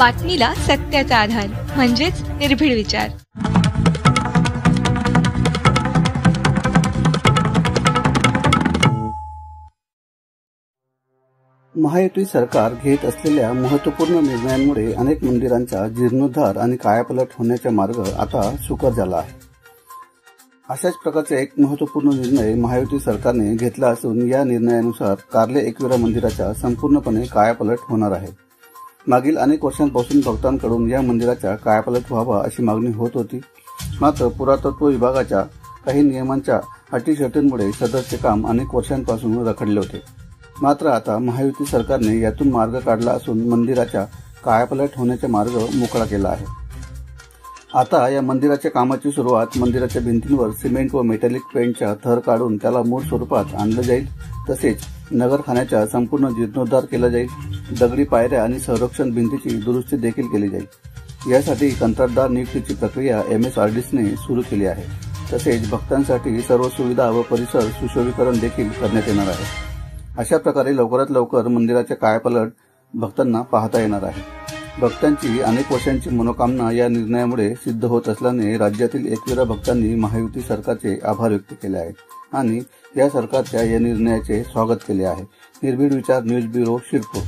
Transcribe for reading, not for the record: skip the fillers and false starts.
बातमीला सत्याचा आधार म्हणजेच निर्भीड विचार। महायुती सरकार घेत असलेल्या महत्त्वपूर्ण निर्णयांमुळे अनेक मंदिरांचा जीर्णोद्धार आणि कायापालट होण्याचा मार्ग आता सुकर झाला आहे। अशाच प्रकारचा एक महत्त्वपूर्ण निर्णय महायुती सरकारने घेतला असून या निर्णयानुसार कार्ले एकविरा मंदिराचा संपूर्णपणे कायापालट होणार आहे। मागील अनेक वर्षांपासून भक्तांकडून या मंदिराचा कायापालट व्हावा अशी मागणी होत होती, मात्र पुरातत्व विभागाच्या काही नियमांच्या अटीशर्तींमुळे सदरचे काम अनेक वर्षांपासून रखडले होते। मात्र आता महायुती सरकारने यातून मार्ग काढला असून मंदिराच्या कायापालट होण्याचा मार्ग मोकळा केला आहे। आता या मंदिराच्या कामाची सुरुवात मंदिराच्या भिंतींवर सिमेंट व मेटॅलिक पेंटचा थर काढून त्याला मूळ स्वरूपात आणलं जाईल। तसेच नगरखान्याचा संपूर्ण जीर्णोद्धार केला जाईल। दगडी पायऱ्या आणि संरक्षण भिंतीची दुरुस्ती देखील केली जाईल। यासाठी कंत्राटदार नियुक्तीची प्रक्रिया MSRDCने सुरू केली आहे। तसेच भक्तांसाठी सर्व सुविधा व परिसर सुशोभीकरण देखील करण्यात येणार आहे। अशा प्रकारे लवकरात लवकर मंदिराचे कायापालट भक्तांना पाहता येणार आहे। भक्तांची अनेक वर्षांची मनोकामना या निर्णयामुळे सिद्ध होत असल्याने राज्यातील एकविरा भक्तांनी महायुती सरकारचे आभार व्यक्त केले आहेत आणि या सरकारच्या या निर्णयाचे स्वागत केले आहे। निर्भीड विचार न्यूज ब्युरो, शिरपूर।